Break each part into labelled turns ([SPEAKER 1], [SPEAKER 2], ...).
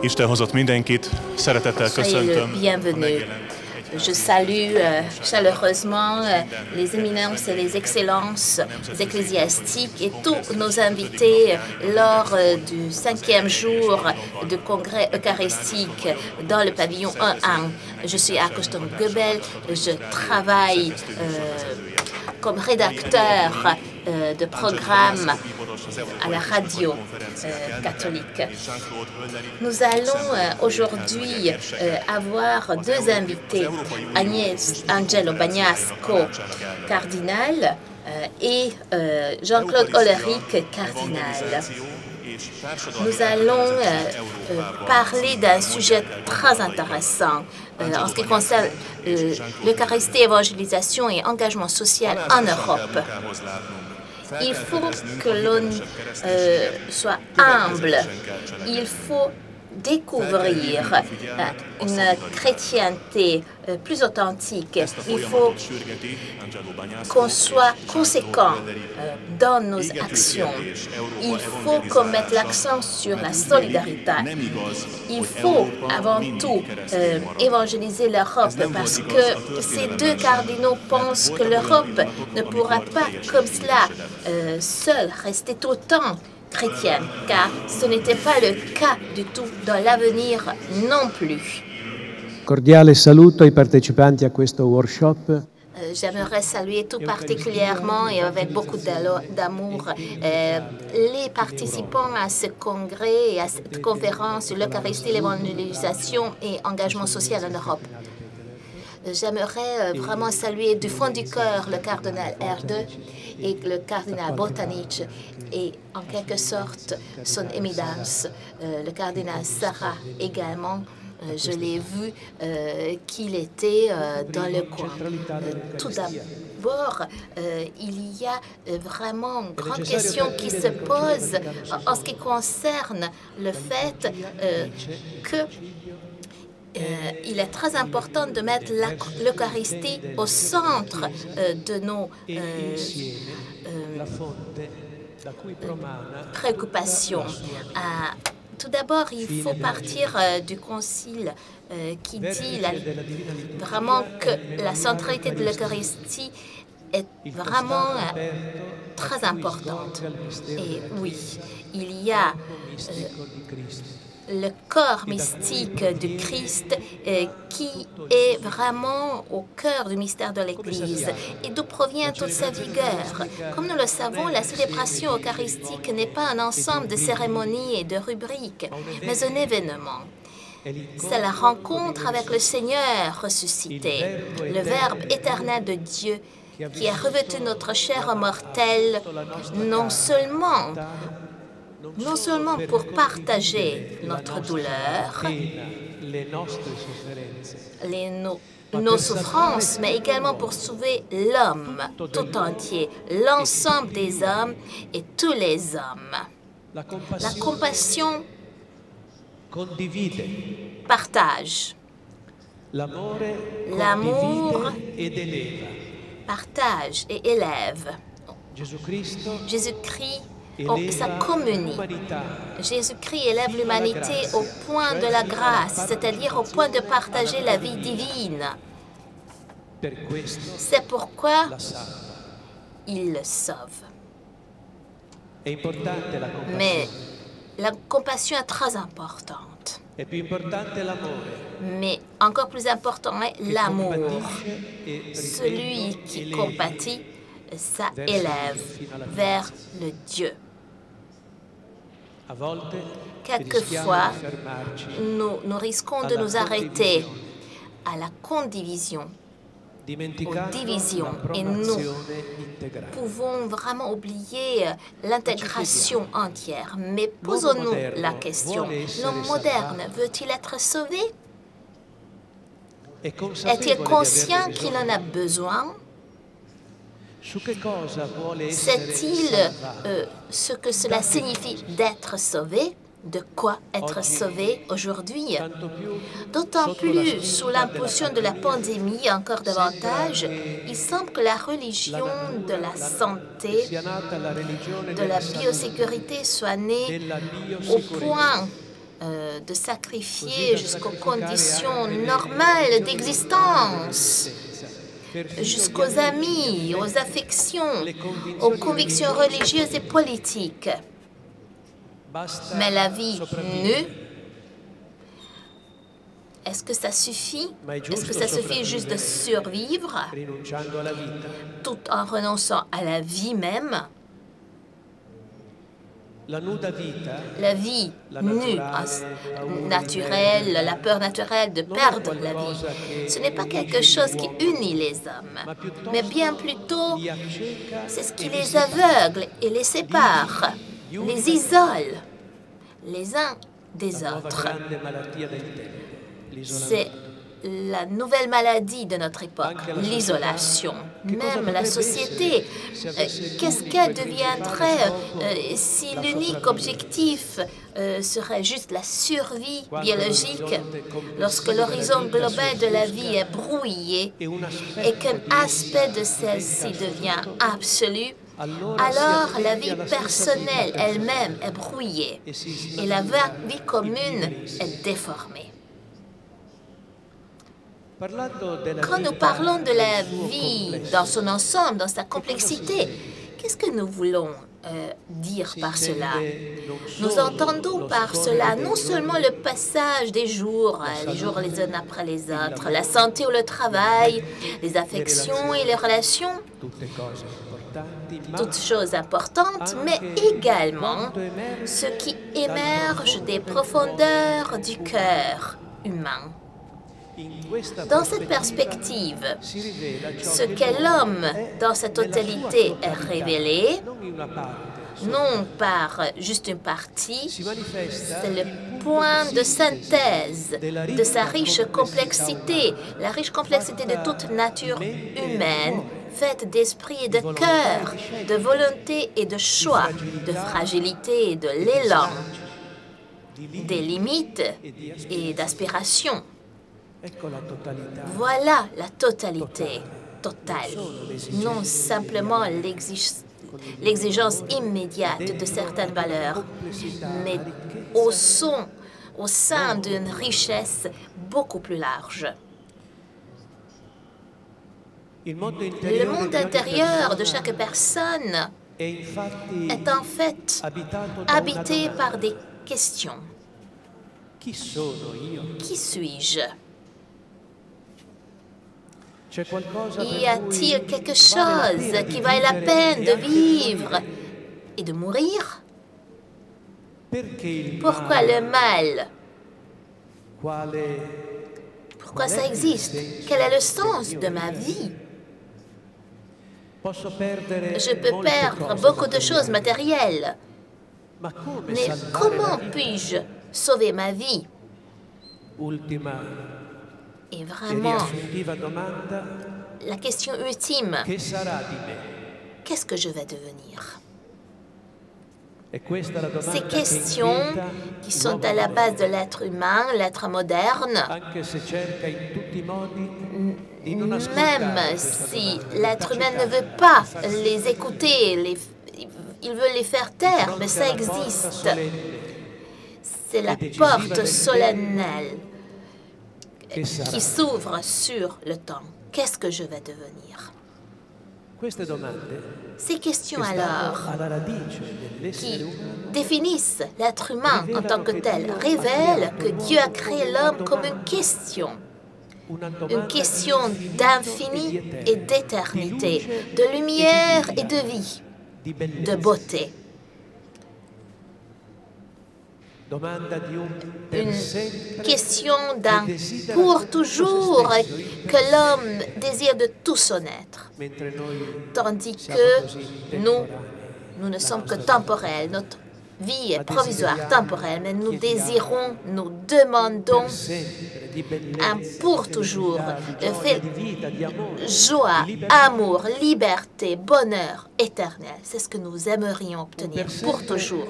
[SPEAKER 1] Isten hozott mindenkit, szeretettel köszöntöm.
[SPEAKER 2] Je salue chaleureusement les éminences et les excellences ecclésiastiques et tous nos invités lors du 5e jour du congrès eucharistique dans le pavillon 1A. Je suis Akoston Goebel, je travaille comme rédacteur de programmes à la radio catholique. Nous allons aujourd'hui avoir deux invités, Agnès Angelo Bagnasco, cardinal, et Jean-Claude Ollerich, cardinal. Nous allons parler d'un sujet très intéressant en ce qui concerne l'Eucharistie, évangélisation et engagement social en Europe. Il faut que l'on soit humble, il faut découvrir une chrétienté plus authentique. Il faut qu'on soit conséquent dans nos actions. Il faut qu'on mette l'accent sur la solidarité. Il faut avant tout évangéliser l'Europe parce que ces deux cardinaux pensent que l'Europe ne pourra pas comme cela seule rester tout le temps chrétienne, car ce n'était pas le cas du tout dans l'avenir non plus.
[SPEAKER 3] Cordiale saluto ai partecipanti a questo workshop.
[SPEAKER 2] J'aimerais saluer tout particulièrement et avec beaucoup d'amour les participants à ce congrès et à cette conférence sur l'Eucharistie, l'évangélisation et engagement social en Europe. J'aimerais vraiment saluer du fond du cœur le cardinal Erde et le cardinal Botanic et en quelque sorte son éminence, le cardinal Sarah également. Je l'ai vu qu'il était dans le coin. Tout d'abord, il y a vraiment une grande question qui se pose en ce qui concerne le fait que il est très important de mettre l'Eucharistie au centre de nos préoccupations. Tout d'abord, il faut partir du concile qui dit vraiment que la centralité de l'Eucharistie est vraiment très importante. Et oui, il y a le corps mystique du Christ qui est vraiment au cœur du mystère de l'Église et d'où provient toute sa vigueur. Comme nous le savons, la célébration eucharistique n'est pas un ensemble de cérémonies et de rubriques, mais un événement. C'est la rencontre avec le Seigneur ressuscité, le Verbe éternel de Dieu qui a revêtu notre chair mortelle non seulement pour partager notre douleur, nos souffrances, mais également pour sauver l'homme tout entier, l'ensemble des hommes et tous les hommes. La compassion partage. L'amour partage et élève. Jésus-Christ ça communie. Jésus-Christ élève l'humanité au point de la grâce, c'est-à-dire au point de partager la vie divine. C'est pourquoi il le sauve. Mais la compassion est très importante. Mais encore plus important est l'amour. Celui qui compatit, ça élève vers le Dieu. Quelquefois, nous risquons de nous arrêter à la condivision, aux divisions, et nous pouvons vraiment oublier l'intégration entière. Mais posons-nous la question, l'homme moderne veut-il être sauvé? Est-il conscient qu'il en a besoin? Sait-il ce que cela signifie d'être sauvé? De quoi être sauvé aujourd'hui? D'autant plus sous l'impulsion de la pandémie, encore davantage, il semble que la religion de la santé, de la biosécurité soit née au point de sacrifier jusqu'aux conditions normales d'existence, jusqu'aux amis, aux affections, aux convictions religieuses et politiques. Mais la vie nue, est-ce que ça suffit? Est-ce que ça suffit juste de survivre tout en renonçant à la vie même? La vie nue, naturelle, la peur naturelle de perdre la vie, ce n'est pas quelque chose qui unit les hommes, mais bien plutôt, c'est ce qui les aveugle et les sépare, les isole les uns des autres. C'est la nouvelle maladie de notre époque, l'isolation. Même la société, qu'est-ce qu'elle deviendrait si l'unique objectif serait juste la survie biologique, lorsque l'horizon global de la vie est brouillé et qu'un aspect de celle-ci devient absolu? Alors la vie personnelle elle-même est brouillée et la vie commune est déformée. Quand nous parlons de la vie dans son ensemble, dans sa complexité, qu'est-ce que nous voulons dire par cela? Nous entendons par cela non seulement le passage des jours, les jours les uns après les autres, la santé ou le travail, les affections et les relations, toutes choses importantes, mais également ce qui émerge des profondeurs du cœur humain. Dans cette perspective, ce qu'est l'homme dans sa totalité est révélé, non par juste une partie, c'est le point de synthèse de sa riche complexité, la riche complexité de toute nature humaine, faite d'esprit et de cœur, de volonté et de choix, de fragilité et de l'élan, des limites et d'aspirations. Voilà la totalité totale, non simplement l'exigence immédiate de certaines valeurs, mais au sein d'une richesse beaucoup plus large. Le monde intérieur de chaque personne est en fait habité par des questions. Qui suis-je? Y a-t-il quelque chose qui vaille la peine de vivre et de mourir? Pourquoi le mal? Pourquoi ça existe? Quel est le sens de ma vie? Je peux perdre beaucoup de choses matérielles, mais comment puis-je sauver ma vie? Et vraiment, la question ultime, qu'est-ce que je vais devenir? Ces questions qui sont à la base de l'être humain, l'être moderne, même si l'être humain ne veut pas les écouter, il veut les faire taire, mais ça existe. C'est la porte solennelle qui s'ouvre sur le temps. Qu'est-ce que je vais devenir? Ces questions alors, qui définissent l'être humain en tant que tel, révèlent que Dieu a créé l'homme comme une question d'infini et d'éternité, de lumière et de vie, de beauté. Une question d'un pour toujours que l'homme désire de tout son être, tandis que nous ne sommes que temporels. Notre vie est provisoire, temporelle, mais nous désirons, nous demandons un pour toujours, joie, amour, liberté, bonheur éternel. C'est ce que nous aimerions obtenir pour toujours.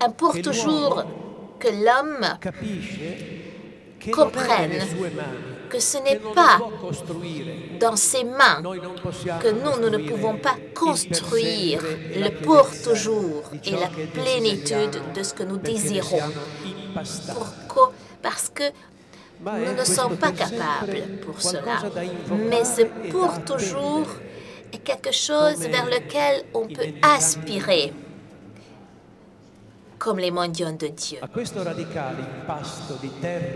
[SPEAKER 2] Un pour toujours que l'homme comprenne que ce n'est pas dans ses mains que nous ne pouvons pas construire le pour toujours et la plénitude de ce que nous désirons. Parce que nous ne sommes pas capables pour cela. Mais c'est pour toujours quelque chose vers lequel on peut aspirer, comme les mendiants de Dieu.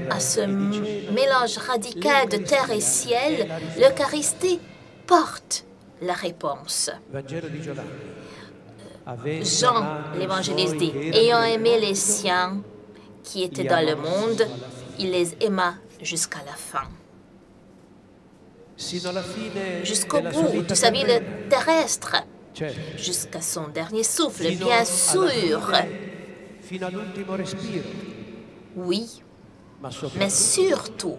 [SPEAKER 2] À ce mélange radical de terre et ciel, l'Eucharistie porte la réponse. Jean, l'évangéliste, dit, ayant aimé les siens qui étaient dans le monde, il les aima jusqu'à la fin. Jusqu'au bout de sa vie terrestre, jusqu'à son dernier souffle, bien sûr. Oui, mais surtout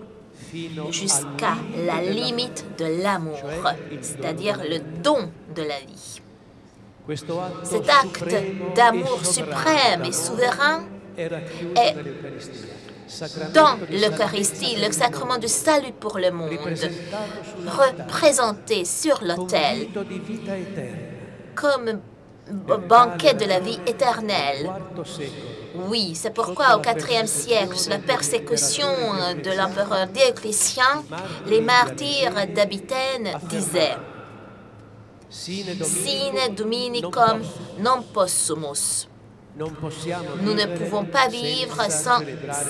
[SPEAKER 2] jusqu'à la limite de l'amour, c'est-à-dire le don de la vie. Cet acte d'amour suprême et souverain est dans l'Eucharistie, le sacrement du salut pour le monde, représenté sur l'autel comme banquet de la vie éternelle. Oui, c'est pourquoi au IVe siècle, sous la persécution de l'empereur Dioclétien, les martyrs d'Abythène disaient « Sine Dominicum non possumus ». Nous ne pouvons pas vivre sans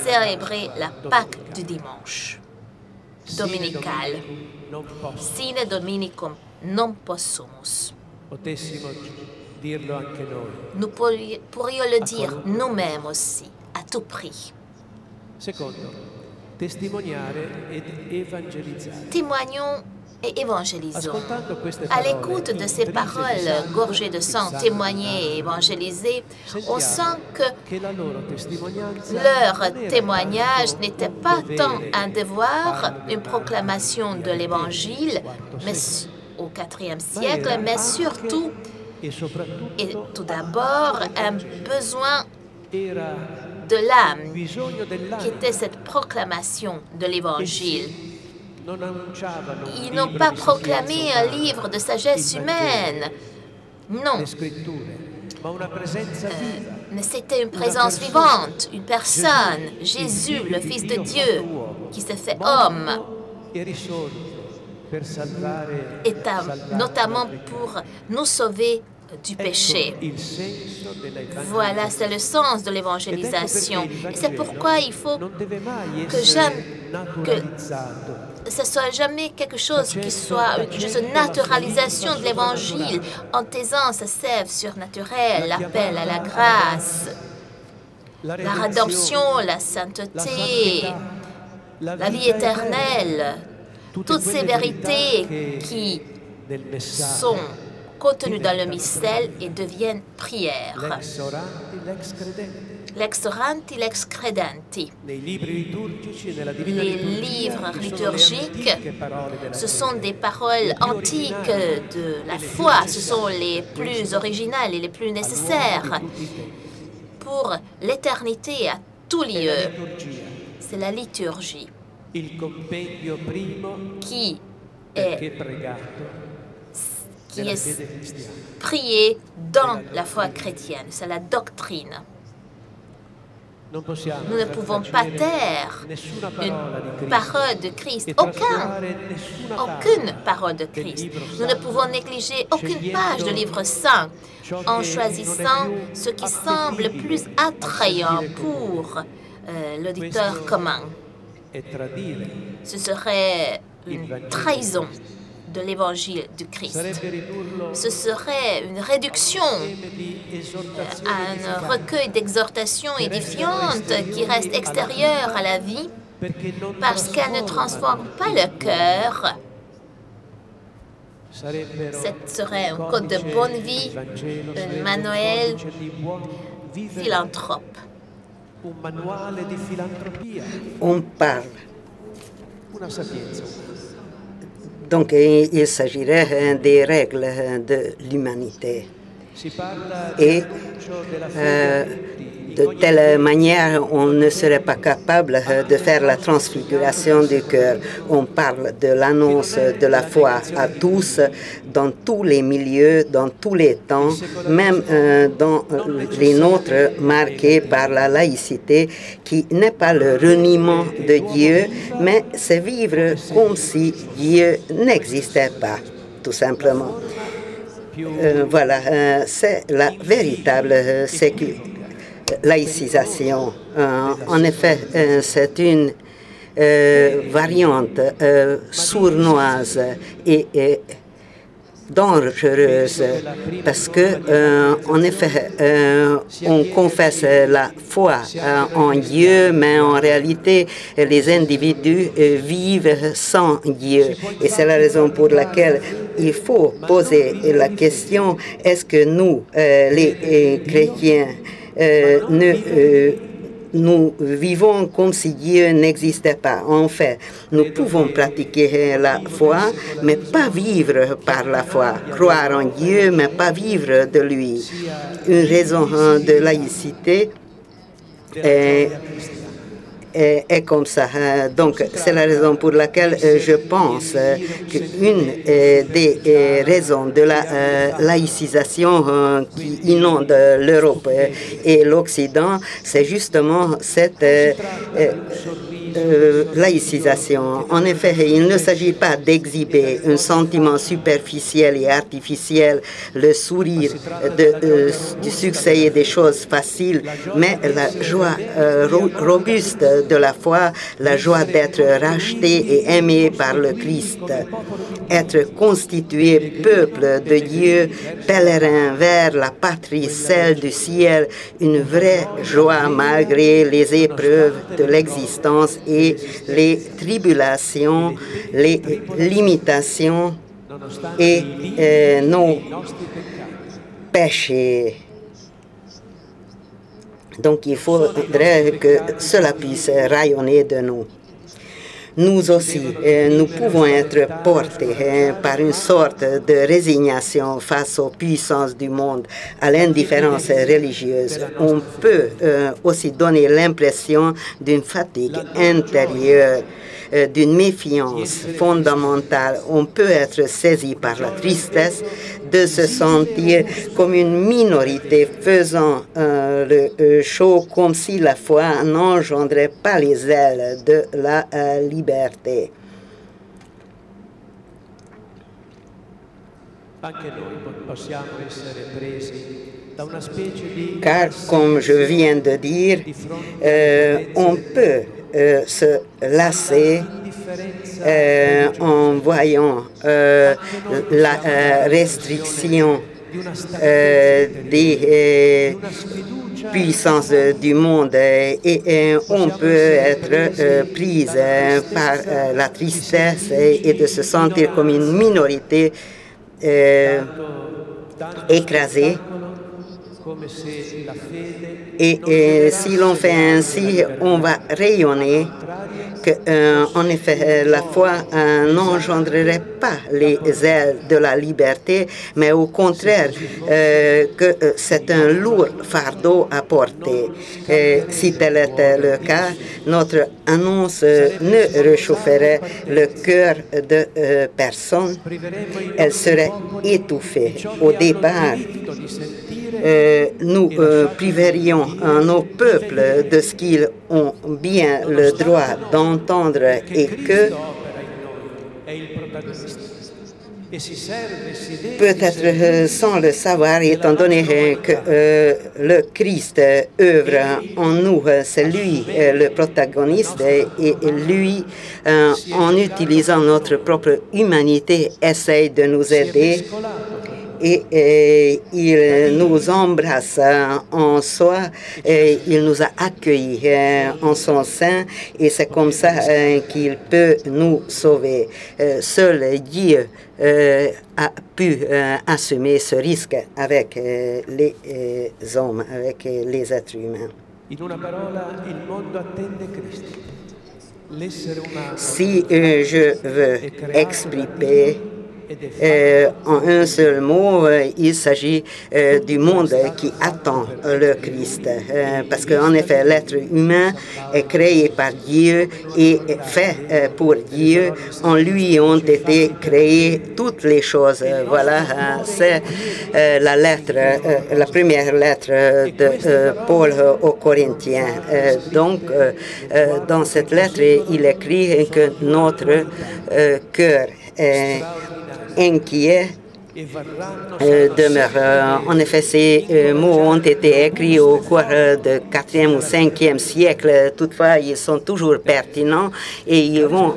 [SPEAKER 2] célébrer la Pâque du dimanche dominical. Sine Dominicum non possumus. Nous pourrions le dire nous-mêmes aussi, à tout prix. Témoignons et évangélisons. À l'écoute de ces paroles gorgées de sang, témoigner et évangéliser, on sent que leur témoignage n'était pas tant un devoir, une proclamation de l'Évangile, mais au IVe siècle, mais surtout et tout d'abord un besoin de l'âme, qui était cette proclamation de l'Évangile. Ils n'ont pas proclamé un livre de sagesse humaine, non. Mais c'était une présence vivante, une personne, Jésus, le Fils de Dieu, qui s'est fait homme, et notamment pour nous sauver du péché. Voilà, c'est le sens de l'évangélisation. Et c'est pourquoi il faut que ce soit jamais quelque chose qui soit juste une naturalisation de l'évangile, en taisant sa sève surnaturelle, l'appel à la grâce, la rédemption, la sainteté, la vie éternelle, toutes ces vérités qui sont contenues dans le missel et deviennent prières. Lex oranti, lex credenti. Les livres liturgiques, ce sont des paroles antiques de la foi, ce sont les plus originales et les plus nécessaires pour l'éternité à tout lieu. C'est la liturgie qui est priée dans la foi chrétienne. C'est la doctrine. Nous ne pouvons pas taire une parole de Christ, aucune parole de Christ. Nous ne pouvons négliger aucune page de livre saint en choisissant ce qui semble plus attrayant pour l'auditeur commun. Ce serait une trahison de l'évangile du Christ. Ce serait une réduction à un recueil d'exhortations édifiantes qui reste extérieure à la vie parce qu'elle ne transforme pas le cœur. Ce serait un code de bonne vie, un manuel philanthrope.
[SPEAKER 4] On parle. Donc, il s'agirait des règles de l'humanité. Et de telle manière, on ne serait pas capable de faire la transfiguration du cœur. On parle de l'annonce de la foi à tous, dans tous les milieux, dans tous les temps, même dans les nôtres marqués par la laïcité, qui n'est pas le reniement de Dieu, mais c'est vivre comme si Dieu n'existait pas, tout simplement. Voilà, c'est la véritable laïcisation. En effet, c'est une variante sournoise et dangereuse parce que, en effet, on confesse la foi en Dieu, mais en réalité, les individus vivent sans Dieu. Et c'est la raison pour laquelle il faut poser la question, est-ce que nous, les chrétiens, nous vivons comme si Dieu n'existait pas. En fait, nous pouvons pratiquer la foi, mais pas vivre par la foi. Croire en Dieu, mais pas vivre de lui. Une raison de laïcité est comme ça. Donc, c'est la raison pour laquelle je pense qu'une des raisons de la laïcisation qui inonde l'Europe et l'Occident, c'est justement cette laïcisation. En effet, il ne s'agit pas d'exhiber un sentiment superficiel et artificiel, le sourire du succès et des choses faciles, mais la joie robuste de la foi, la joie d'être racheté et aimé par le Christ, être constitué peuple de Dieu, pèlerin vers la patrie, celle du ciel, une vraie joie malgré les épreuves de l'existence et les tribulations, les limitations et nos péchés. Donc, il faudrait que cela puisse rayonner de nous. Nous aussi, nous pouvons être portés par une sorte de résignation face aux puissances du monde, à l'indifférence religieuse. On peut aussi donner l'impression d'une fatigue intérieure, d'une méfiance fondamentale. On peut être saisi par la tristesse de se sentir comme une minorité faisant le show comme si la foi n'engendrait pas les ailes de la liberté. Car, comme je viens de dire, on peut se lasser en voyant la restriction des puissances du monde et on peut être prise par la tristesse et de se sentir comme une minorité écrasée. Et si l'on fait ainsi, on va rayonner que, en effet, la foi n'engendrerait pas les ailes de la liberté, mais au contraire, que c'est un lourd fardeau à porter. Si tel était le cas, notre annonce ne réchaufferait le cœur de personne. Elle serait étouffée. Au départ, nous priverions nos peuples de ce qu'ils ont bien le droit d'entendre et que peut-être sans le savoir, étant donné que le Christ œuvre en nous, c'est lui le protagoniste et lui, en utilisant notre propre humanité, essaye de nous aider. Et il nous embrasse en soi, et il nous a accueillis en son sein, et c'est comme ça qu'il peut nous sauver. Seul Dieu a pu assumer ce risque avec les hommes, avec les êtres humains. Si je veux exprimer En un seul mot, il s'agit du monde qui attend le Christ. Parce qu'en effet, l'être humain est créé par Dieu et fait pour Dieu. En lui ont été créées toutes les choses. Voilà, c'est la première lettre de Paul aux Corinthiens. Donc, dans cette lettre, il écrit que notre cœur inquiet demeure. En effet, ces mots ont été écrits au cours du 4e ou 5e siècle. Toutefois, ils sont toujours pertinents et ils vont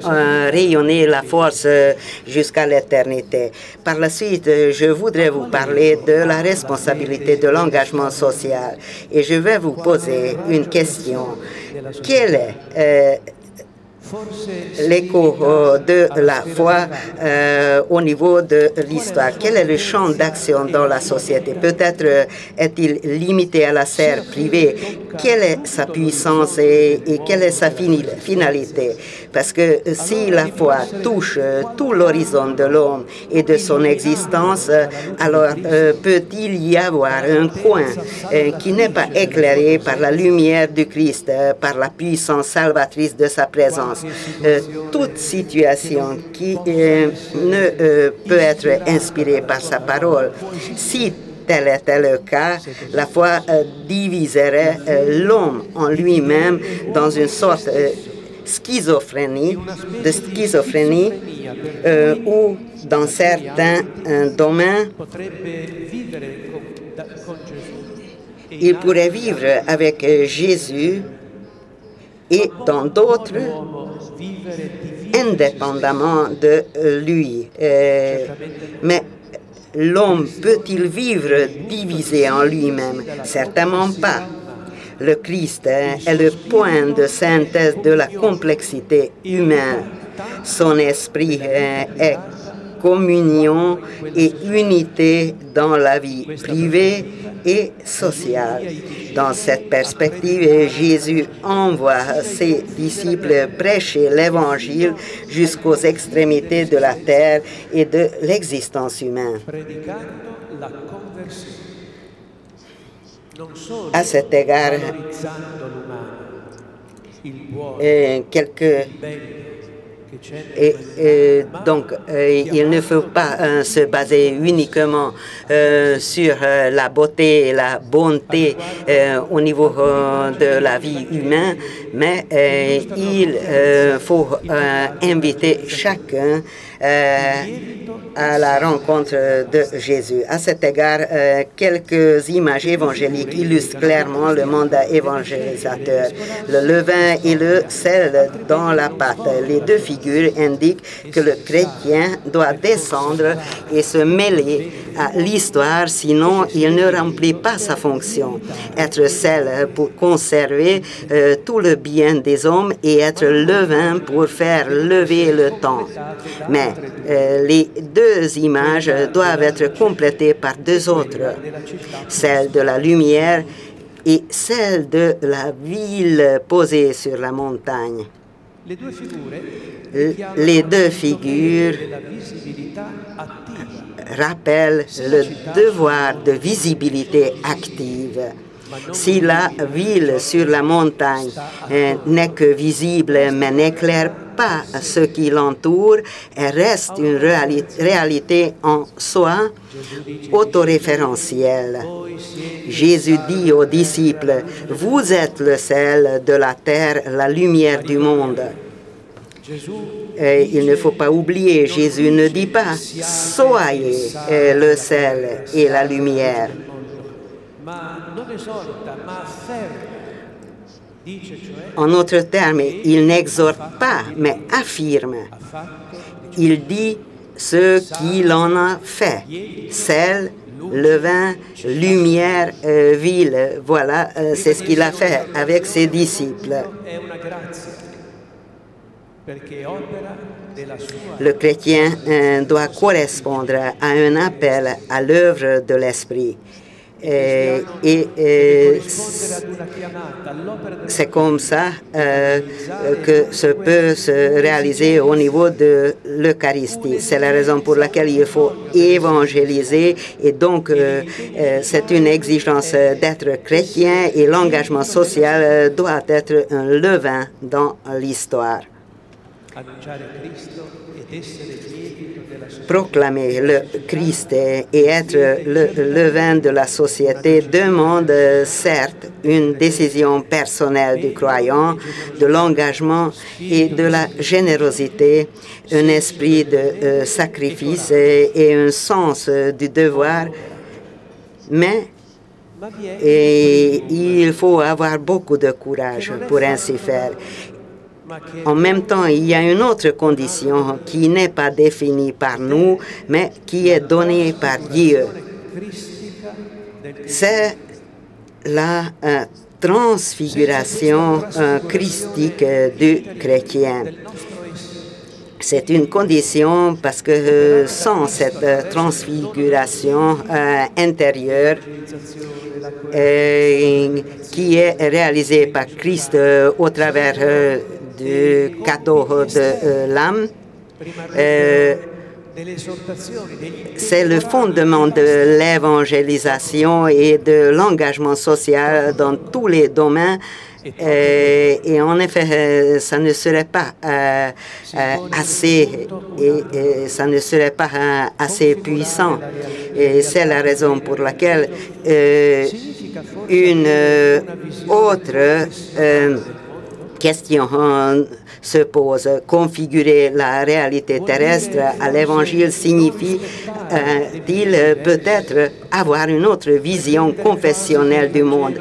[SPEAKER 4] rayonner la force jusqu'à l'éternité. Par la suite, je voudrais vous parler de la responsabilité de l'engagement social et je vais vous poser une question. Quel est l'écho de la foi au niveau de l'histoire? Quel est le champ d'action dans la société? Peut-être est-il limité à la sphère privée? Quelle est sa puissance et quelle est sa finalité? Parce que si la foi touche tout l'horizon de l'homme et de son existence, alors peut-il y avoir un coin qui n'est pas éclairé par la lumière du Christ, par la puissance salvatrice de sa présence? Toute situation qui ne peut être inspirée par sa parole, si tel était le cas, la foi diviserait l'homme en lui-même dans une sorte de schizophrénie où dans certains domaines il pourrait vivre avec Jésus et dans d'autres indépendamment de lui. Mais l'homme peut-il vivre divisé en lui-même? Certainement pas. Le Christ est le point de synthèse de la complexité humaine. Son esprit est communion et unité dans la vie privée et sociale. Dans cette perspective, Jésus envoie ses disciples prêcher l'Évangile jusqu'aux extrémités de la terre et de l'existence humaine. À cet égard, donc, il ne faut pas se baser uniquement sur la beauté et la bonté au niveau de la vie humaine, mais il faut inviter chacun à la rencontre de Jésus. À cet égard, quelques images évangéliques illustrent clairement le mandat évangélisateur. Le levain et le sel dans la pâte. Les deux figures indiquent que le chrétien doit descendre et se mêler à l'histoire, sinon il ne remplit pas sa fonction. Être sel pour conserver tout le bien des hommes et être levain pour faire lever le temps. Mais les deux images doivent être complétées par deux autres, celle de la lumière et celle de la ville posée sur la montagne. Les deux figures rappellent le devoir de visibilité active. Si la ville sur la montagne n'est que visible mais n'éclaire pas ce qui l'entoure, elle reste une réalité en soi autoréférentielle. Jésus dit aux disciples, « Vous êtes le sel de la terre, la lumière du monde. » Il ne faut pas oublier, Jésus ne dit pas « Soyez le sel et la lumière ». En d'autres termes, il n'exhorte pas, mais affirme. Il dit ce qu'il en a fait. Sel, levain, lumière, ville. Voilà, c'est ce qu'il a fait avec ses disciples. Le chrétien doit correspondre à un appel à l'œuvre de l'Esprit. C'est comme ça que ce peut se réaliser au niveau de l'Eucharistie. C'est la raison pour laquelle il faut évangéliser et donc c'est une exigence d'être chrétien et l'engagement social doit être un levain dans l'histoire. Proclamer le Christ et être le levain de la société demande certes une décision personnelle du croyant, de l'engagement et de la générosité, un esprit de sacrifice et un sens du devoir, mais il faut avoir beaucoup de courage pour ainsi faire. En même temps, il y a une autre condition qui n'est pas définie par nous, mais qui est donnée par Dieu. C'est la transfiguration christique du chrétien. C'est une condition parce que sans cette transfiguration intérieure qui est réalisée par Christ au travers du cadeau de l'âme, c'est le fondement de l'évangélisation et de l'engagement social dans tous les domaines. Et en effet, ça ne serait pas assez ça ne serait pas assez puissant. Et c'est la raison pour laquelle une autre question se pose. Configurer la réalité terrestre à l'Évangile signifie-t-il peut-être avoir une autre vision confessionnelle du monde?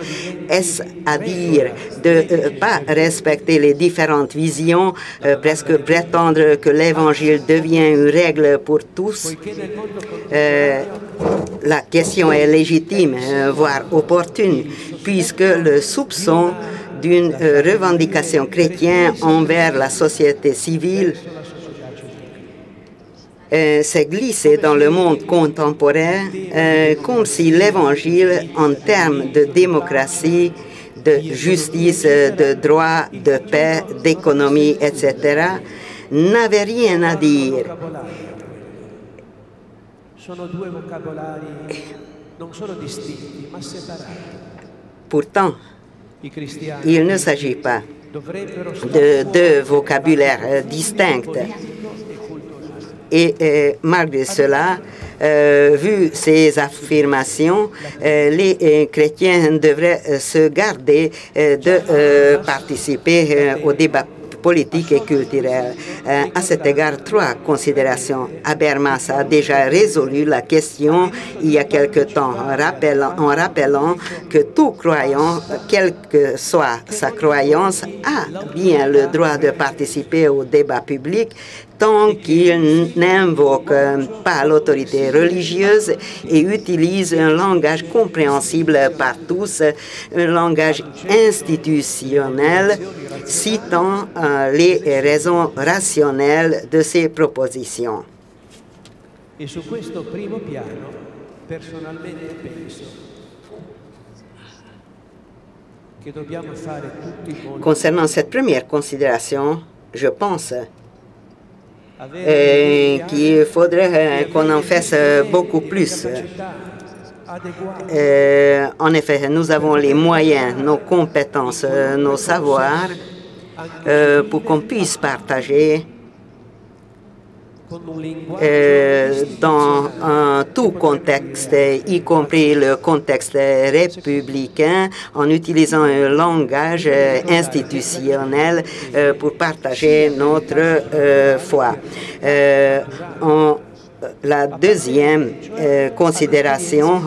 [SPEAKER 4] Est-ce à dire de ne pas respecter les différentes visions, presque prétendre que l'Évangile devient une règle pour tous? La question est légitime, voire opportune, puisque le soupçon d'une revendication chrétienne envers la société civile s'est glissé dans le monde contemporain comme si l'Évangile, en termes de démocratie, de justice, de droit, de paix, d'économie, etc., n'avait rien à dire. Pourtant, il ne s'agit pas de deux vocabulaires distincts. Et malgré cela, vu ces affirmations, les chrétiens devraient se garder de participer au débat politique et culturel. À cet égard, trois considérations. Habermas a déjà résolu la question il y a quelque temps en rappelant que tout croyant, quelle que soit sa croyance, a bien le droit de participer au débat public tant qu'il n'invoque pas l'autorité religieuse et utilise un langage compréhensible par tous, un langage institutionnel citant les raisons rationnelles de ses propositions.
[SPEAKER 3] Et su questo primo piano, personalmente penso che dobbiamo fare tutti.
[SPEAKER 4] Concernant cette première considération, je pense qu'il faudrait qu'on en fasse beaucoup plus. En effet, nous avons les moyens, nos compétences, nos savoirs pour qu'on puisse partager dans tout contexte, y compris le contexte républicain, en utilisant un langage institutionnel pour partager notre foi. La deuxième considération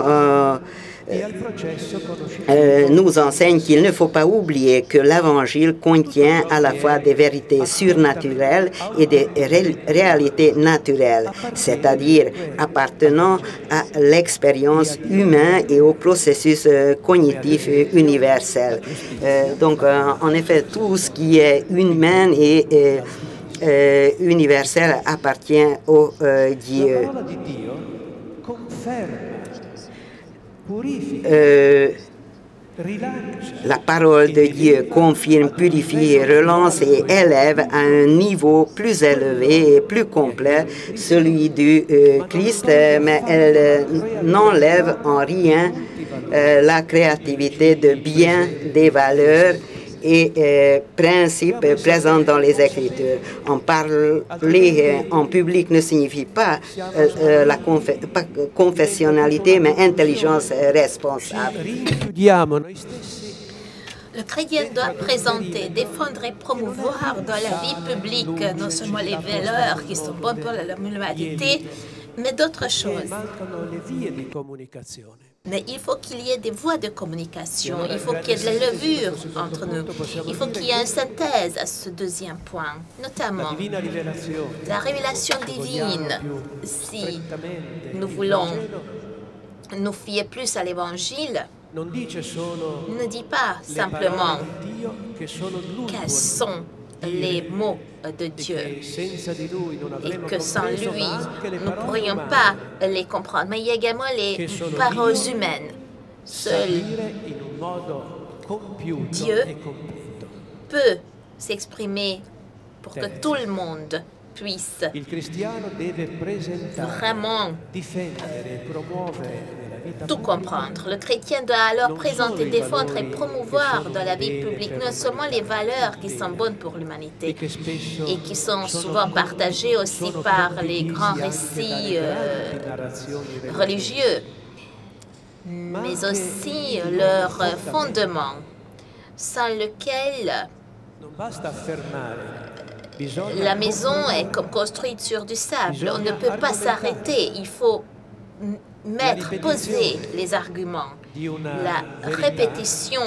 [SPEAKER 4] nous enseigne qu'il ne faut pas oublier que l'Évangile contient à la fois des vérités surnaturelles et des réalités naturelles, c'est-à-dire appartenant à l'expérience humaine et au processus cognitif universel. Donc, en effet, tout ce qui est humain et universel appartient au Dieu. la parole de Dieu confirme, purifie, relance et élève à un niveau plus élevé et plus complet celui du Christ, mais elle n'enlève en rien la créativité de bien des valeurs et principes présents dans les Écritures. En parler en public ne signifie pas la confessionnalité, mais intelligence responsable.
[SPEAKER 2] Le chrétien doit présenter, défendre et promouvoir dans la vie publique non seulement les valeurs qui sont bonnes pour l'humanité, mais d'autres choses. Mais il faut qu'il y ait des voies de communication, il faut qu'il y ait de la levure entre nous, il faut qu'il y ait une synthèse à ce deuxième point, notamment la révélation divine. Si nous voulons nous fier plus à l'Évangile, ne dit pas simplement quels sont les mots de Dieu et que sans lui, nous ne pourrions pas les comprendre. Mais il y a également les paroles humaines. Seul Dieu peut s'exprimer pour que tout le monde puisse vraiment tout comprendre. Le chrétien doit alors présenter, défendre et promouvoir dans la vie publique non seulement les valeurs qui sont bonnes pour l'humanité et qui sont souvent partagées aussi par les grands récits religieux, mais aussi leur fondement sans lequel la maison est comme construite sur du sable. On ne peut pas s'arrêter. Il faut poser les arguments. La répétition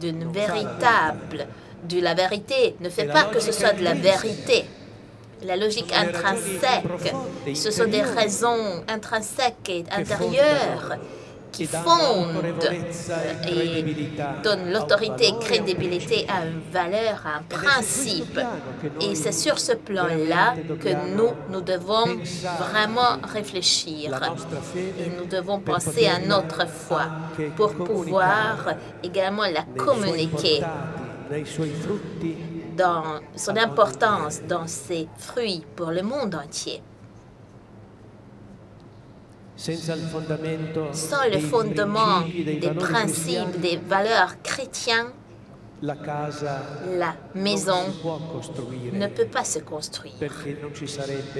[SPEAKER 2] de la vérité ne fait pas que ce soit de la vérité. La logique intrinsèque, ce sont des raisons intrinsèques et intérieures qui fondent et donnent l'autorité et crédibilité à une valeur, à un principe. Et c'est sur ce plan-là que nous devons vraiment réfléchir. Et nous devons penser à notre foi pour pouvoir également la communiquer dans son importance, dans ses fruits pour le monde entier. Sans le fondement des principes, des valeurs chrétiennes, la maison ne peut pas se construire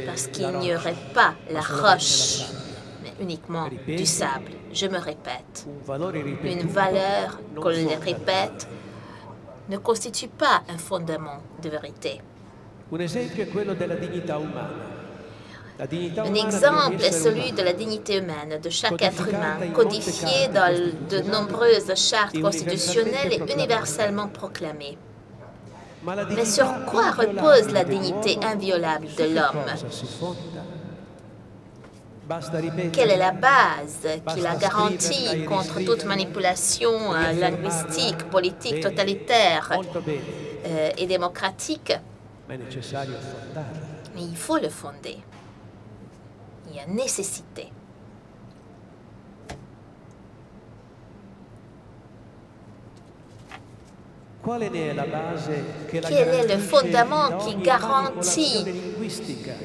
[SPEAKER 2] parce qu'il n'y aurait pas la roche, mais uniquement du sable. Je me répète, une valeur qu'on le répète ne constitue pas un fondement de vérité. Un exemple est celui de la dignité humaine de chaque être humain, codifié dans de nombreuses chartes constitutionnelles et universellement proclamées. Mais sur quoi repose la dignité inviolable de l'homme? Quelle est la base qui la garantit contre toute manipulation linguistique, politique, totalitaire et démocratique? Mais il faut le fonder. Il y a nécessité. Quel est le fondament qui garantit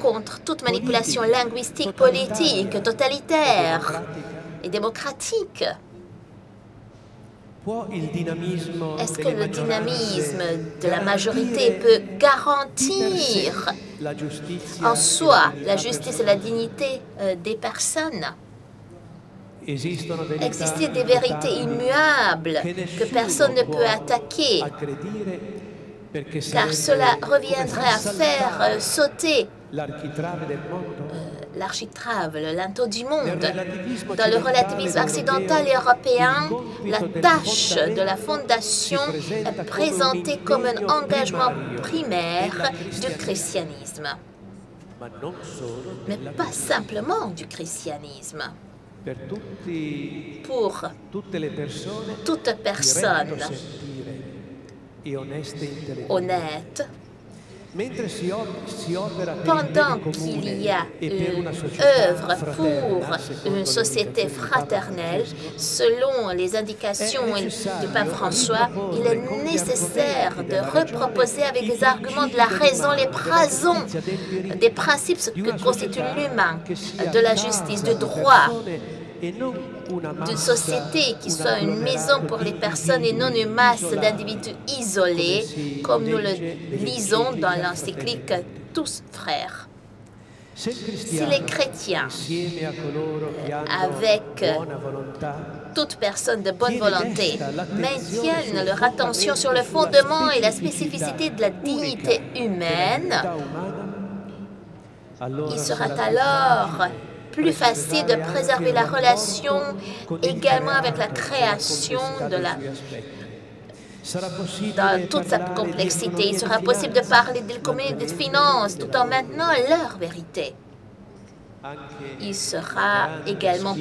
[SPEAKER 2] contre toute manipulation linguistique, politique, totalitaire et démocratique? Est-ce que le dynamisme de la majorité peut garantir en soi la justice et la dignité des personnes? Existent des vérités immuables que personne ne peut attaquer, car cela reviendrait à faire sauter l'architrave, le linteau du monde. Dans le relativisme occidental et européen, la tâche de la Fondation est présentée comme un engagement primaire du christianisme. Mais pas simplement du christianisme. Pour toute personne honnête Pendant qu'il y a une œuvre pour une société fraternelle, selon les indications du pape François, il est nécessaire de reproposer avec des arguments de la raison les brasons des principes que constituent l'humain, de la justice, du droit, d'une société qui soit une maison pour les personnes et non une masse d'individus isolés, comme nous le lisons dans l'encyclique « Tous frères ». Si les chrétiens, avec toute personne de bonne volonté, maintiennent leur attention sur le fondement et la spécificité de la dignité humaine, il sera alors plus facile de préserver la relation également avec la création dans toute sa complexité. Il sera possible de parler de l'économie et des finances tout en maintenant leur vérité. Il sera également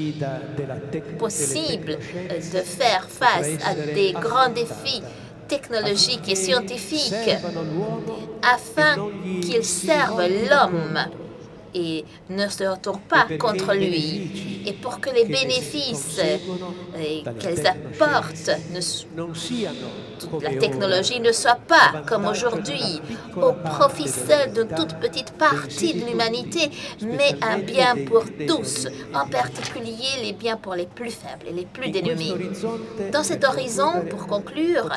[SPEAKER 2] possible de faire face à des grands défis technologiques et scientifiques afin qu'ils servent l'homme et ne se retournent pas contre lui, et pour que les bénéfices qu'elles apportent, la technologie ne soit pas, comme aujourd'hui, au profit seul d'une toute petite partie de l'humanité, mais un bien pour tous, en particulier les biens pour les plus faibles et les plus démunis. Dans cet horizon, pour conclure,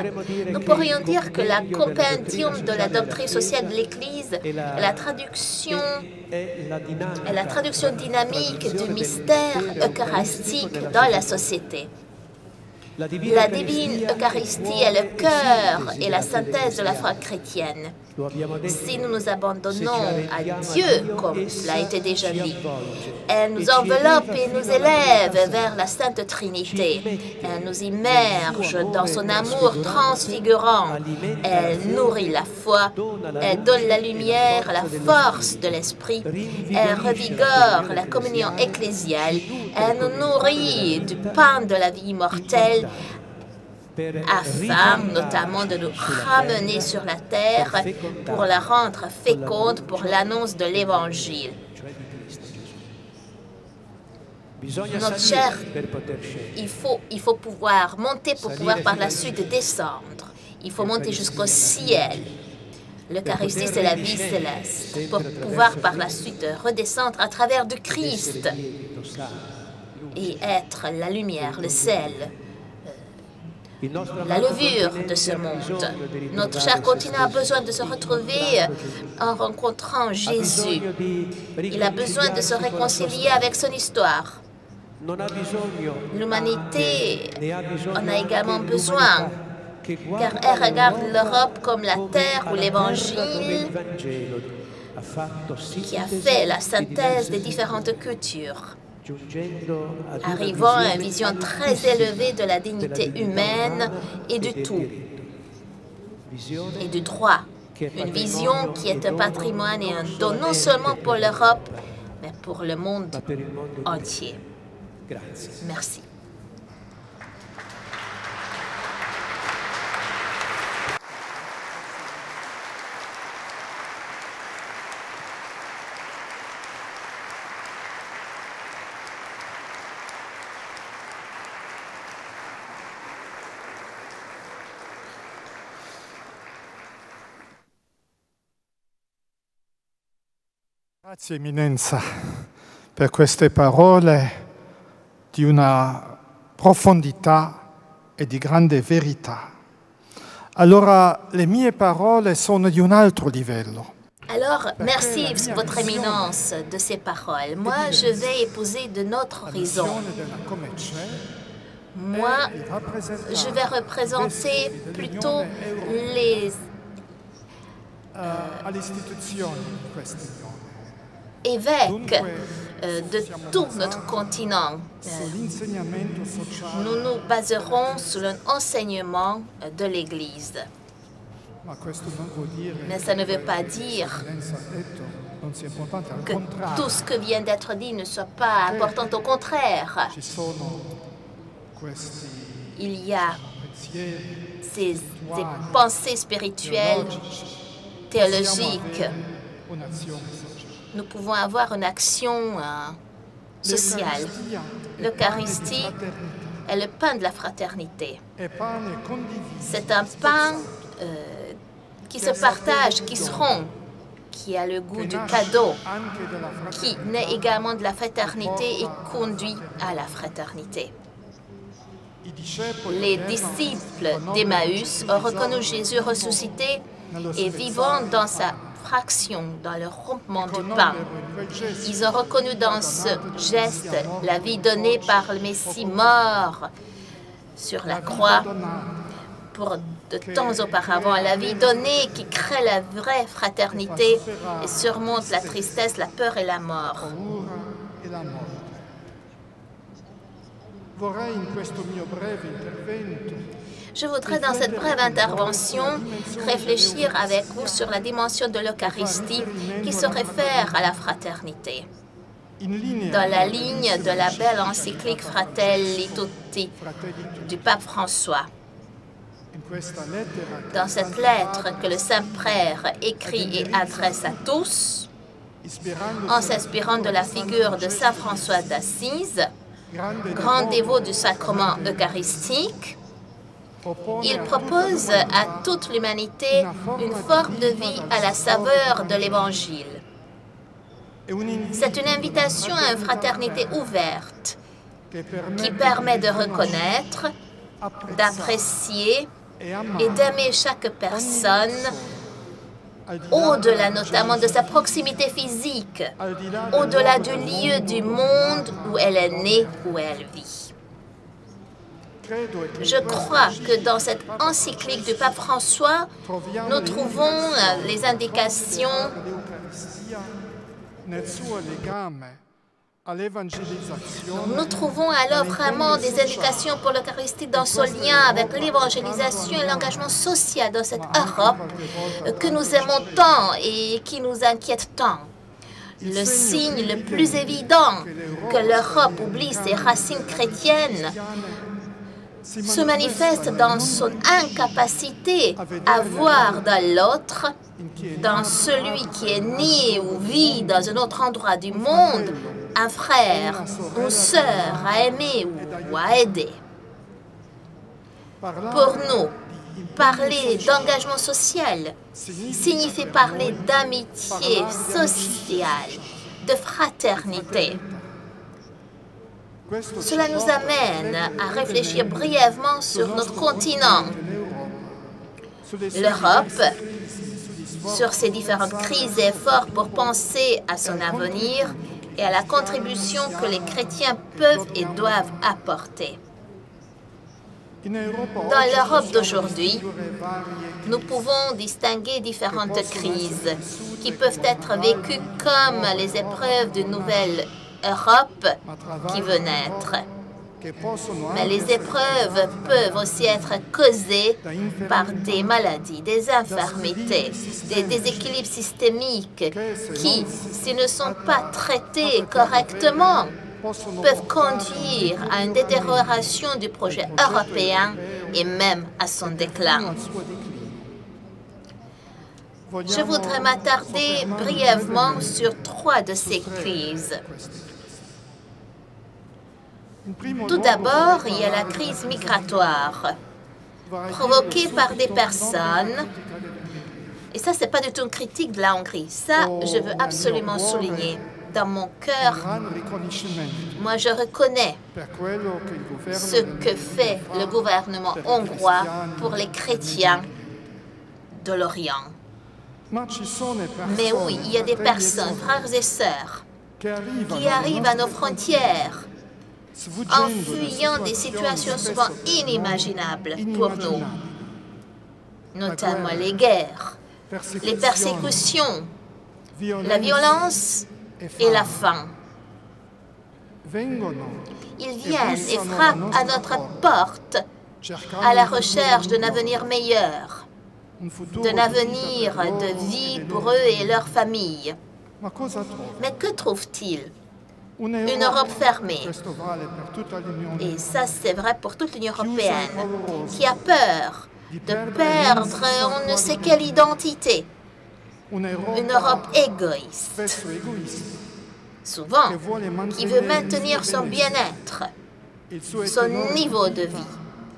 [SPEAKER 2] nous pourrions dire que la compendium de la doctrine sociale de l'Église est la traduction dynamique du mystère eucharistique dans la société. La divine Eucharistie est le cœur et la synthèse de la foi chrétienne. Si nous nous abandonnons à Dieu, comme cela a été déjà dit, elle nous enveloppe et nous élève vers la Sainte Trinité. Elle nous immerge dans son amour transfigurant. Elle nourrit la foi. Elle donne la lumière, la force de l'esprit. Elle revigore la communion ecclésiale. Elle nous nourrit du pain de la vie immortelle, afin notamment de nous ramener sur la terre pour la rendre féconde pour l'annonce de l'Évangile. Notre chair, il faut pouvoir monter pour pouvoir par la suite descendre. Il faut monter jusqu'au ciel. L'Eucharistie, c'est la vie céleste, pour pouvoir par la suite redescendre à travers du Christ et être la lumière, le sel, la levure de ce monde. Notre cher continent a besoin de se retrouver en rencontrant Jésus. Il a besoin de se réconcilier avec son histoire. L'humanité en a également besoin, car elle regarde l'Europe comme la terre où l'Évangile qui a fait la synthèse des différentes cultures, arrivant à une vision très élevée de la dignité humaine et du tout, et du droit. Une vision qui est un patrimoine et un don non seulement pour l'Europe, mais pour le monde entier. Merci.
[SPEAKER 5] Grazie Eminenza per queste parole di una profondità e di grande verità. Allora, le mie parole sono di un altro livello.
[SPEAKER 2] Alors, merci, Votre Éminence, de ces paroles. Moi, je vais épouser de notre horizon. Moi, je vais représenter plutôt les évêques de tout notre continent. Nous nous baserons sur l'enseignement de l'Église. Mais ça ne veut pas dire que tout ce que vient d'être dit ne soit pas important. Au contraire, il y a ces pensées spirituelles théologique, nous pouvons avoir une action sociale. L'Eucharistie est le pain de la fraternité. C'est un pain qui se partage, qui se rompt, qui a le goût du cadeau, qui naît également de la fraternité et conduit à la fraternité. Les disciples d'Emmaüs ont reconnu Jésus ressuscité et vivant dans sa fraction, dans le rompement du pain. Ils ont reconnu dans ce geste la vie donnée par le Messie mort sur la croix pour de temps auparavant, la vie donnée qui crée la vraie fraternité et surmonte la tristesse, la peur et la mort. Je voudrais, dans cette brève intervention, réfléchir avec vous sur la dimension de l'Eucharistie qui se réfère à la fraternité. Dans la ligne de la belle encyclique Fratelli Tutti du pape François. Dans cette lettre que le Saint-Père écrit et adresse à tous, en s'inspirant de la figure de Saint François d'Assise, grand dévot du sacrement eucharistique, il propose à toute l'humanité une forme de vie à la saveur de l'Évangile. C'est une invitation à une fraternité ouverte qui permet de reconnaître, d'apprécier et d'aimer chaque personne au-delà notamment de sa proximité physique, au-delà du lieu du monde où elle est née, où elle vit. Je crois que dans cette encyclique du pape François, nous trouvons les indications Nous trouvons alors vraiment des indications pour l'Eucharistie dans ce lien avec l'évangélisation et l'engagement social dans cette Europe que nous aimons tant et qui nous inquiète tant. Le signe le plus évident que l'Europe oublie ses racines chrétiennes se manifeste dans son incapacité à voir dans l'autre, dans celui qui est né ou vit dans un autre endroit du monde, un frère, une sœur à aimer ou à aider. Pour nous, parler d'engagement social signifie parler d'amitié sociale, de fraternité. Cela nous amène à réfléchir brièvement sur notre continent, l'Europe, sur ses différentes crises et efforts pour penser à son avenir et à la contribution que les chrétiens peuvent et doivent apporter. Dans l'Europe d'aujourd'hui, nous pouvons distinguer différentes crises qui peuvent être vécues comme les épreuves d'une nouvelle Europe qui veut naître. Mais les épreuves peuvent aussi être causées par des maladies, des infirmités, des déséquilibres systémiques qui, s'ils ne sont pas traités correctement, peuvent conduire à une détérioration du projet européen et même à son déclin. Je voudrais m'attarder brièvement sur 3 de ces crises. Tout d'abord, il y a la crise migratoire, provoquée par des personnes, et ça, ce n'est pas du tout une critique de la Hongrie. Ça, je veux absolument souligner. Dans mon cœur, moi, je reconnais ce que fait le gouvernement hongrois pour les chrétiens de l'Orient. Mais oui, il y a des personnes, frères et sœurs, qui arrivent à nos frontières en fuyant des situations souvent inimaginables pour nous, notamment les guerres, les persécutions, la violence et la faim. Ils viennent et frappent à notre porte à la recherche d'un avenir meilleur, d'un avenir de vie pour eux et leurs familles. Mais que trouvent-ils? Une Europe fermée. Et ça, c'est vrai pour toute l'Union européenne, qui a peur de perdre on ne sait quelle identité, Une Europe égoïste, souvent, qui veut maintenir son bien-être, son niveau de vie,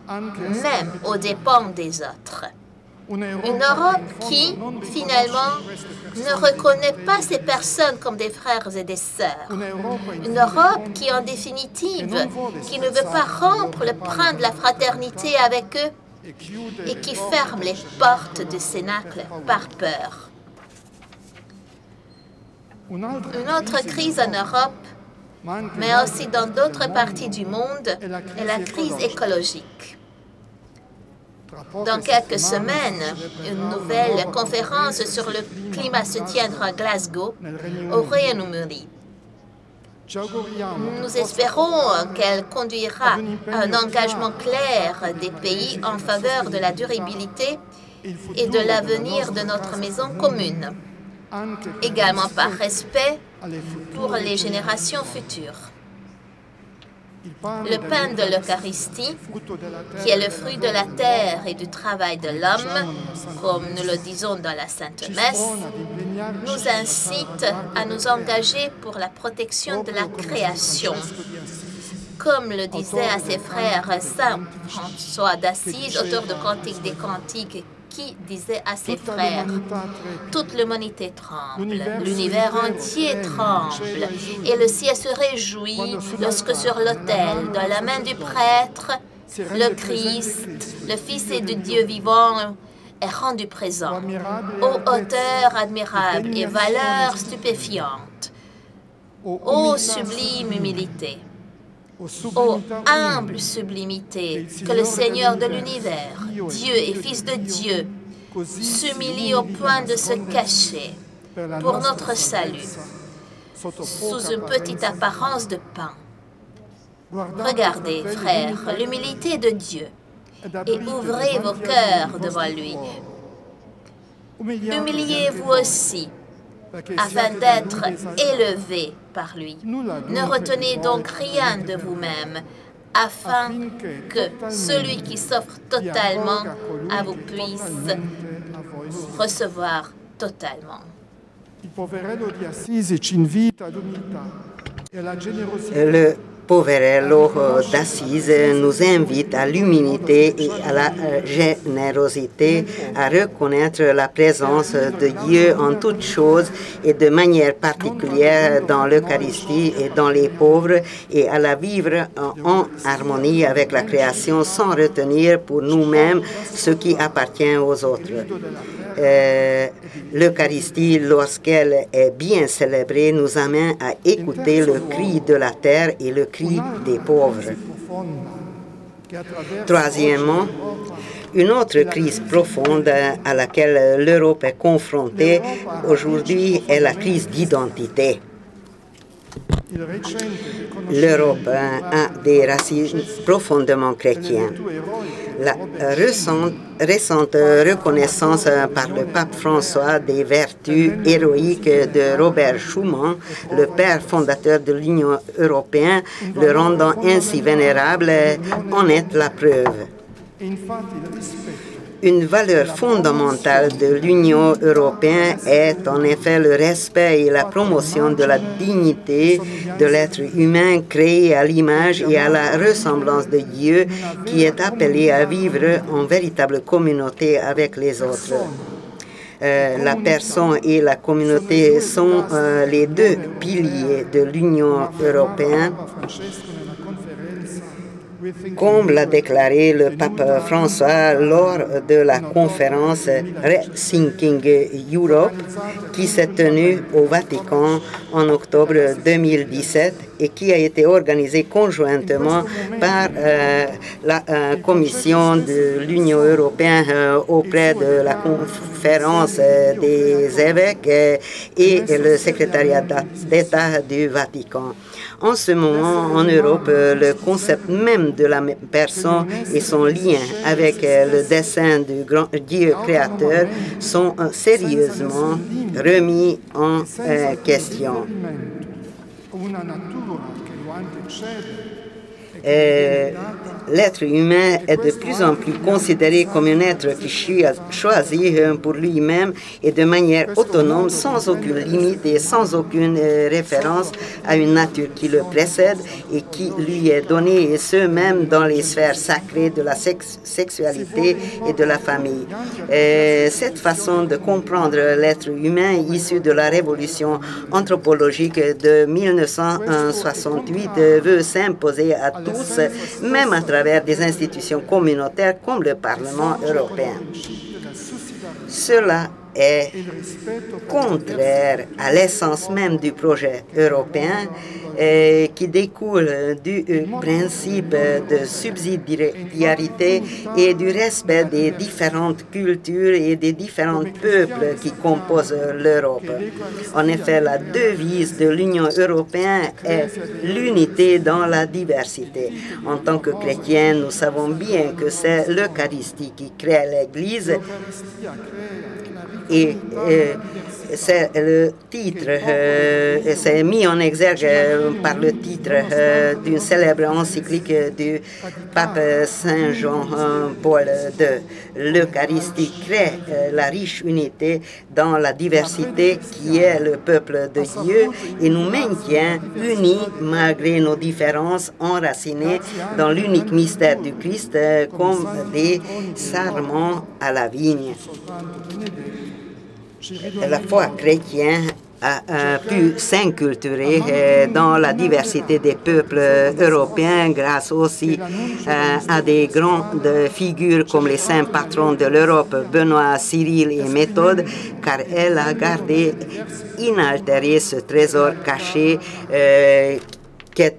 [SPEAKER 2] même aux dépens des autres. Une Europe qui, finalement, ne reconnaît pas ces personnes comme des frères et des sœurs. Une Europe qui, en définitive, qui ne veut pas rompre le pain de la fraternité avec eux et qui ferme les portes du Cénacle par peur. Une autre crise en Europe, mais aussi dans d'autres parties du monde, est la crise écologique. Dans quelques semaines, une nouvelle conférence sur le climat se tiendra à Glasgow, au Royaume-Uni. Nous espérons qu'elle conduira à un engagement clair des pays en faveur de la durabilité et de l'avenir de notre maison commune, également par respect pour les générations futures. Le pain de l'Eucharistie, qui est le fruit de la terre et du travail de l'homme, comme nous le disons dans la Sainte Messe, nous incite à nous engager pour la protection de la création. Comme le disait à ses frères Saint François d'Assise, auteur de Cantique des Cantiques, qui disait à ses frères, « Toute l'humanité tremble, l'univers entier tremble, et le ciel se réjouit lorsque sur l'autel, dans la main du prêtre, le Christ, le Fils de Dieu vivant, est rendu présent, ô hauteur admirable et valeur stupéfiante, ô sublime humilité. Ô humble sublimité, que le Seigneur de l'univers, Dieu et Fils de Dieu, s'humilie au point de se cacher pour notre salut, sous une petite apparence de pain. Regardez, frères, l'humilité de Dieu, et ouvrez vos cœurs devant lui. Humiliez-vous aussi, afin d'être élevé par lui. Ne retenez donc rien de vous-même, afin que celui qui s'offre totalement à vous puisse recevoir totalement.
[SPEAKER 4] Le Poverello d'Assise nous invite à l'humilité et à la générosité, à reconnaître la présence de Dieu en toutes choses et de manière particulière dans l'Eucharistie et dans les pauvres, et à la vivre en harmonie avec la création sans retenir pour nous-mêmes ce qui appartient aux autres. L'Eucharistie, lorsqu'elle est bien célébrée, nous amène à écouter le cri de la terre et le cri des pauvres. Troisièmement, une autre crise profonde à laquelle l'Europe est confrontée aujourd'hui est la crise d'identité. L'Europe a des racines profondément chrétiennes. La récente reconnaissance par le pape François des vertus héroïques de Robert Schuman, le père fondateur de l'Union européenne, le rendant ainsi vénérable, en est la preuve. Une valeur fondamentale de l'Union européenne est en effet le respect et la promotion de la dignité de l'être humain créé à l'image et à la ressemblance de Dieu, qui est appelé à vivre en véritable communauté avec les autres. La personne et la communauté sont les deux piliers de l'Union européenne, comme l'a déclaré le pape François lors de la conférence Rethinking Europe qui s'est tenue au Vatican en octobre 2017 et qui a été organisée conjointement par la Commission de l'Union européenne auprès de la conférence des évêques et le secrétariat d'État du Vatican. En ce moment, en Europe, le concept même de la personne et son lien avec le dessein du grand Dieu créateur sont sérieusement remis en question. l'être humain est de plus en plus considéré comme un être qui choisit pour lui-même et de manière autonome, sans aucune limite et sans aucune référence à une nature qui le précède et qui lui est donnée, et ce même dans les sphères sacrées de la sexualité et de la famille. Cette façon de comprendre l'être humain issue de la révolution anthropologique de 1968 veut s'imposer à tous, même à travers des institutions communautaires comme le Parlement européen. Cela est contraire à l'essence même du projet européen qui découle du principe de subsidiarité et du respect des différentes cultures et des différents peuples qui composent l'Europe. En effet, la devise de l'Union européenne est l'unité dans la diversité. En tant que chrétiens, nous savons bien que c'est l'Eucharistie qui crée l'Église et c'est le titre, c'est mis en exergue par le titre d'une célèbre encyclique du pape Saint Jean-Paul II. L'Eucharistie crée la riche unité dans la diversité qui est le peuple de Dieu et nous maintient unis malgré nos différences, enracinés dans l'unique mystère du Christ comme des sarments à la vigne. La foi chrétienne a pu s'inculturer dans la diversité des peuples européens grâce aussi à des grandes figures comme les saints patrons de l'Europe, Benoît, Cyril et Méthode, car elle a gardé inaltéré ce trésor caché qui est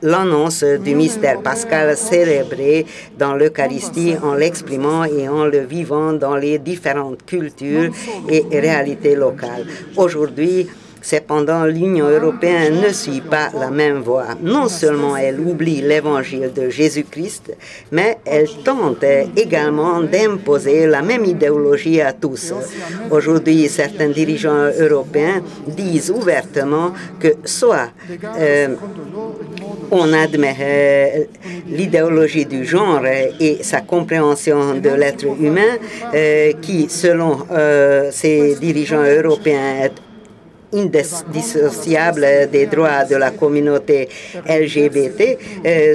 [SPEAKER 4] l'annonce du mystère pascal célébré dans l'Eucharistie en l'exprimant et en le vivant dans les différentes cultures et réalités locales. Aujourd'hui, cependant, l'Union européenne ne suit pas la même voie. Non seulement elle oublie l'évangile de Jésus-Christ, mais elle tente également d'imposer la même idéologie à tous. Aujourd'hui, certains dirigeants européens disent ouvertement que soit on admet l'idéologie du genre et sa compréhension de l'être humain, qui, selon ces dirigeants européens, est indissociable des droits de la communauté LGBT,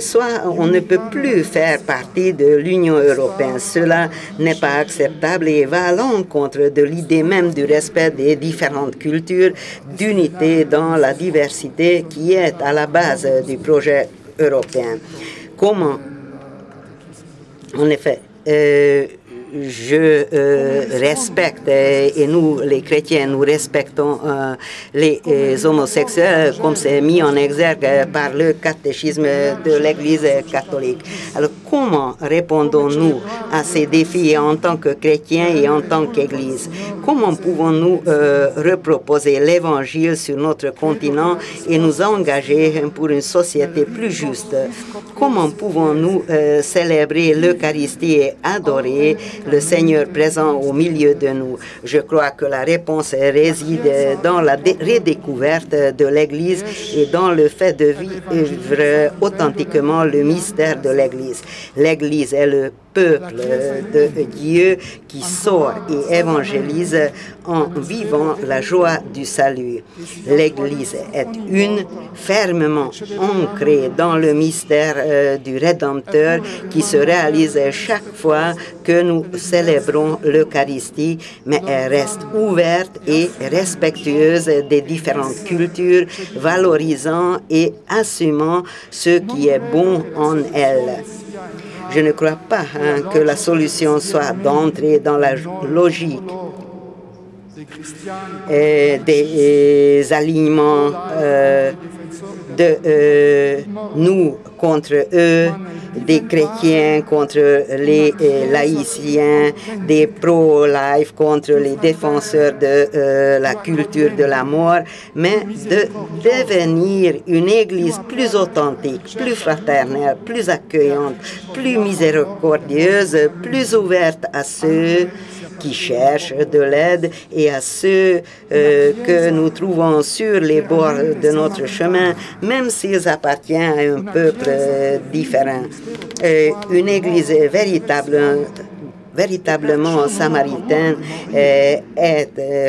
[SPEAKER 4] soit on ne peut plus faire partie de l'Union européenne. Cela n'est pas acceptable et va à l'encontre de l'idée même du respect des différentes cultures, d'unité dans la diversité qui est à la base du projet européen. Comment, en effet, je respecte et nous, les chrétiens, nous respectons les homosexuels comme c'est mis en exergue par le catéchisme de l'Église catholique. Alors, comment répondons-nous à ces défis en tant que chrétiens et en tant qu'Église? Comment pouvons-nous reproposer l'Évangile sur notre continent et nous engager pour une société plus juste? Comment pouvons-nous célébrer l'Eucharistie et adorer le Seigneur présent au milieu de nous? Je crois que la réponse réside dans la redécouverte de l'Église et dans le fait de vivre authentiquement le mystère de l'Église. L'Église est le peuple de Dieu qui sort et évangélise en vivant la joie du salut. L'Église est fermement ancrée dans le mystère du Rédempteur qui se réalise chaque fois que nous célébrons l'Eucharistie, mais elle reste ouverte et respectueuse des différentes cultures, valorisant et assumant ce qui est bon en elle. Je ne crois pas que la solution soit d'entrer dans la logique des alignements de nous contre eux, des chrétiens contre les laïciens, des pro-life contre les défenseur de la culture de la mort, mais de devenir une Église plus authentique, plus fraternelle, plus accueillante, plus miséricordieuse, plus ouverte à ceux qui cherchent de l'aide et à ceux que nous trouvons sur les bords de notre chemin, même s'ils appartiennent à un peuple différent. Une Église véritablement samaritaine est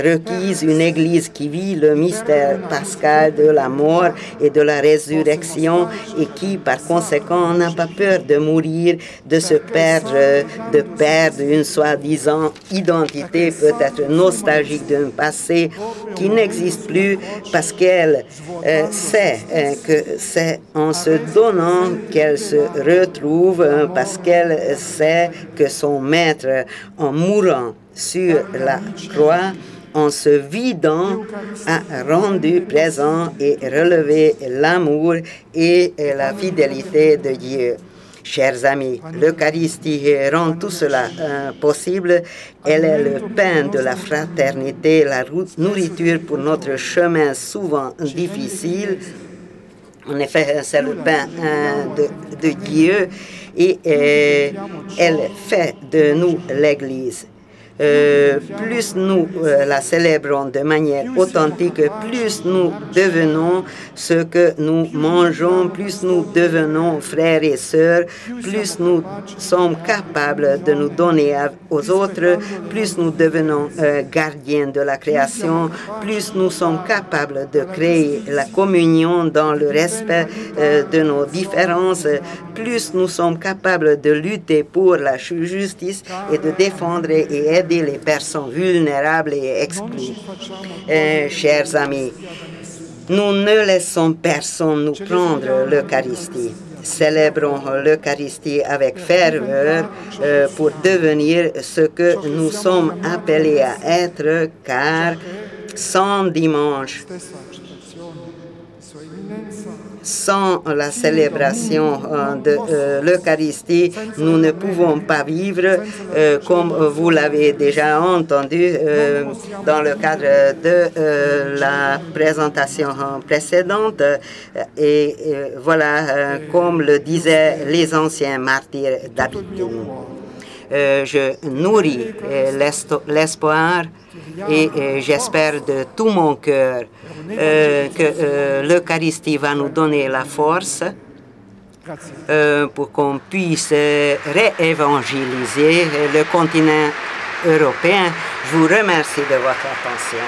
[SPEAKER 4] requise, une Église qui vit le mystère pascal de la mort et de la résurrection et qui, par conséquent, n'a pas peur de mourir, de se perdre, de perdre une soi-disant identité peut-être nostalgique d'un passé qui n'existe plus parce qu'elle sait que c'est en se donnant qu'elle se retrouve, parce qu'elle sait que son maître, en mourant sur la croix, en se vidant, a rendu présent et relevé l'amour et la fidélité de Dieu. Chers amis, l'Eucharistie rend tout cela possible. Elle est le pain de la fraternité, la nourriture pour notre chemin souvent difficile. En effet, c'est le pain de Dieu et elle fait de nous l'Église. Plus nous la célébrons de manière authentique, plus nous devenons ce que nous mangeons, plus nous devenons frères et sœurs, plus nous sommes capables de nous donner aux autres, plus nous devenons gardiens de la création, plus nous sommes capables de créer la communion dans le respect de nos différences, plus nous sommes capables de lutter pour la justice et de défendre et aider les personnes vulnérables et exclues. Chers amis, nous ne laissons personne nous prendre l'Eucharistie. Célébrons l'Eucharistie avec ferveur pour devenir ce que nous sommes appelés à être, car sans dimanche, sans la célébration de l'Eucharistie, nous ne pouvons pas vivre, comme vous l'avez déjà entendu dans le cadre de la présentation précédente. Et voilà, comme le disaient les anciens martyrs d'Abitigne. Je nourris l'espoir et j'espère de tout mon cœur que l'Eucharistie va nous donner la force pour qu'on puisse réévangéliser le continent européen. Je vous remercie de votre attention.